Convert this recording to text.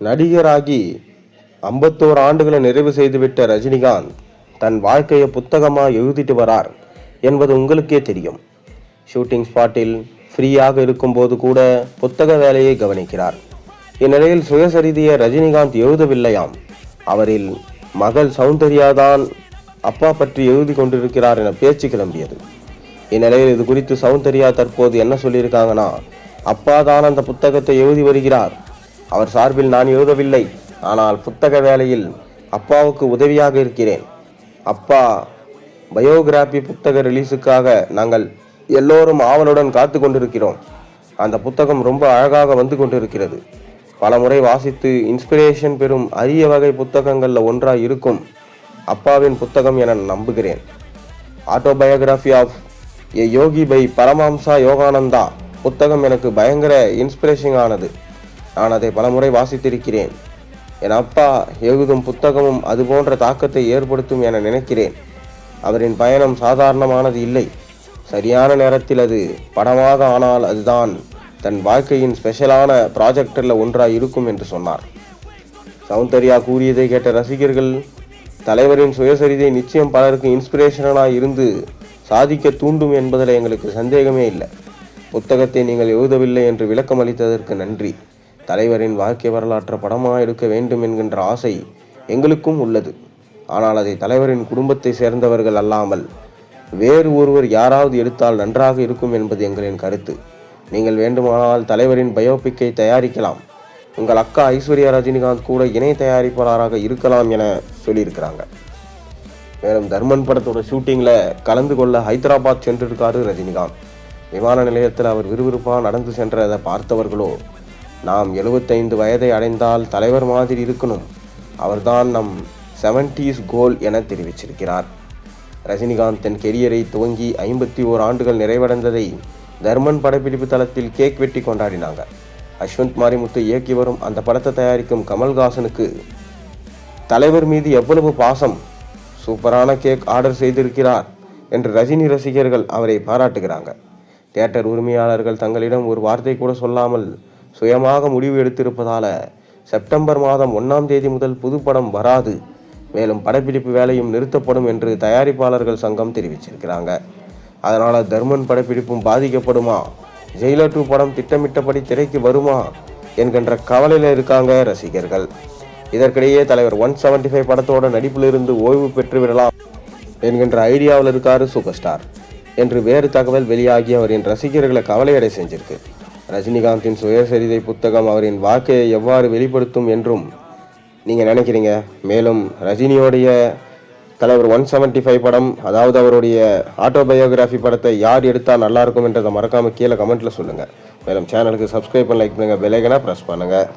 நடிகராகி 51 ஆண்டுகளை நிறைவு செய்துவிட்ட ரஜினிகாந்த் தன் வாழ்க்கையை புத்தகமாக எழுதிட்டு வரார் என்பது உங்களுக்கே தெரியும். ஷூட்டிங் ஸ்பாட்டில் ஃப்ரீயாக இருக்கும்போது கூட புத்தக வேலையை கவனிக்கிறார். இந்நிலையில் சுயசரிதையை ரஜினிகாந்த் எழுதவில்லையாம். அவரில் மகள் சௌந்தர்யாதான் அப்பா பற்றி எழுதி கொண்டிருக்கிறார் என பேச்சு கிளம்பியது. இந்நிலையில் இது குறித்து சௌந்தர்யா தற்போது என்ன சொல்லியிருக்காங்கன்னா, அப்பா தான் அந்த புத்தகத்தை எழுதி வருகிறார். அவர் சார்பில் நான் எழுதவில்லை. ஆனால் புத்தக வேலையில் அப்பாவுக்கு உதவியாக இருக்கிறேன். அப்பா பயோகிராபி புத்தக ரிலீஸுக்காக நாங்கள் எல்லோரும் ஆவலுடன் காத்து கொண்டிருக்கிறோம். அந்த புத்தகம் ரொம்ப அழகாக வந்து கொண்டிருக்கிறது. பல முறை வாசித்து இன்ஸ்பிரேஷன் பெறும் அரிய வகை புத்தகங்களில் ஒன்றாக இருக்கும் அப்பாவின் புத்தகம் என நம்புகிறேன். Autobiography of a yogi by Paramahansa Yogananda புத்தகம் எனக்கு பயங்கர இன்ஸ்பிரேஷன் ஆனது. நான் அதை பலமுறை வாசித்திருக்கிறேன். என் அப்பா எழுதும் புத்தகமும் அது போன்ற தாக்கத்தை ஏற்படுத்தும் என நினைக்கிறேன். அவரின் பயணம் சாதாரணமானது இல்லை. சரியான நேரத்தில் அது படமாக ஆனால் அதுதான் தன் வாழ்க்கையின் ஸ்பெஷலான ப்ராஜெக்டில் ஒன்றாக இருக்கும் என்று சொன்னார். சௌந்தர்யா கூறியதை கேட்ட ரசிகர்கள், தலைவரின் சுயசரிதை நிச்சயம் பலருக்கு இன்ஸ்பிரேஷனாக இருந்து சாதிக்க தூண்டும் என்பதில் எங்களுக்கு சந்தேகமே இல்லை. புத்தகத்தை நீங்கள் எழுதவில்லை என்று விளக்கம் அளித்ததற்கு நன்றி. தலைவரின் வாழ்க்கை வரலாற்றை படமாக எடுக்க வேண்டும் என்கின்ற ஆசை எங்களுக்கும் உள்ளது. ஆனால் அதை தலைவரின் குடும்பத்தை சேர்ந்தவர்கள் அல்லாமல் வேறு ஒருவர் யாராவது எடுத்தால் நன்றாக இருக்கும் என்பது எங்களின் கருத்து. நீங்கள் வேண்டுமானால் தலைவரின் பயோபிக்கை தயாரிக்கலாம். உங்கள் அக்கா ஐஸ்வர்யா ரஜினிகாந்த் கூட இணை தயாரிப்பாளராக இருக்கலாம் என சொல்லியிருக்கிறாங்க. மேலும் தர்மன் படத்தோட ஷூட்டிங்கில் கலந்து கொள்ள ஹைதராபாத் சென்றிருக்காரு ரஜினிகாந்த். விமான நிலையத்தில் அவர் விறுவிறுப்பாக நடந்து சென்றதை பார்த்தவர்களோ, நாம் 75 வயதை அடைந்தால் தலைவர் மாதிரி இருக்கணும், அவர்தான் நம் 70s கோல் என தெரிவிச்சிருக்கிறார். ரஜினிகாந்த் தன் கெரியரை துவங்கி 51 ஆண்டுகள் நிறைவடைந்ததை தர்மன் படப்பிடிப்பு தளத்தில் கேக் வெட்டி கொண்டாடினாங்க. அஸ்வந்த் மாரிமுத்து இயக்கி வரும் அந்த படத்தை தயாரிக்கும் கமல்ஹாசனுக்கு தலைவர் மீது எவ்வளவு பாசம், சூப்பரான கேக் ஆர்டர் செய்திருக்கிறார் என்று ரஜினி ரசிகர்கள் அவரை பாராட்டுகிறாங்க. தியேட்டர் உரிமையாளர்கள் தங்களிடம் ஒரு வார்த்தை கூட சொல்லாமல் சுயமாக முடிவு எடுத்திருப்பதால செப்டம்பர் மாதம் 1ஆம் தேதி முதல் புதுப்படம் வராது, மேலும் படப்பிடிப்பு வேலையும் நிறுத்தப்படும் என்று தயாரிப்பாளர்கள் சங்கம் தெரிவிச்சிருக்கிறாங்க. அதனால தர்மன் படப்பிடிப்பும் பாதிக்கப்படுமா, ஜெயிலர் 2 படம் திட்டமிட்டபடி திரைக்கு வருமா என்கின்ற கவலையில் இருக்காங்க ரசிகர்கள். இதற்கிடையே தலைவர் 175 படத்தோட நடிப்பிலிருந்து ஓய்வு பெற்று விடலாம் என்கின்ற ஐடியாவில் இருக்காரு சூப்பர் ஸ்டார் என்று வேறு தகவல் வெளியாகி அவரின் ரசிகர்களை கவலையடை செஞ்சிருக்கு. ரஜினிகாந்தின் சுயசரிதை புத்தகம் அவரின் வாழ்க்கையை எவ்வாறு வெளிப்படுத்தும் என்றும் நீங்கள் நினைக்கிறீங்க? மேலும் ரஜினியோடைய தலைவர் 175 படம், அதாவது அவருடைய ஆட்டோபயோகிராஃபி படத்தை யார் எடுத்தால் நல்லாயிருக்கும் என்றதை மறக்காமல் கீழே கமெண்ட்டில் சொல்லுங்கள். மேலும் சேனலுக்கு சப்ஸ்கிரைப் பண்ணி லைக் பண்ணுங்கள், பெல் ஐகானை ப்ரெஸ் பண்ணுங்கள்.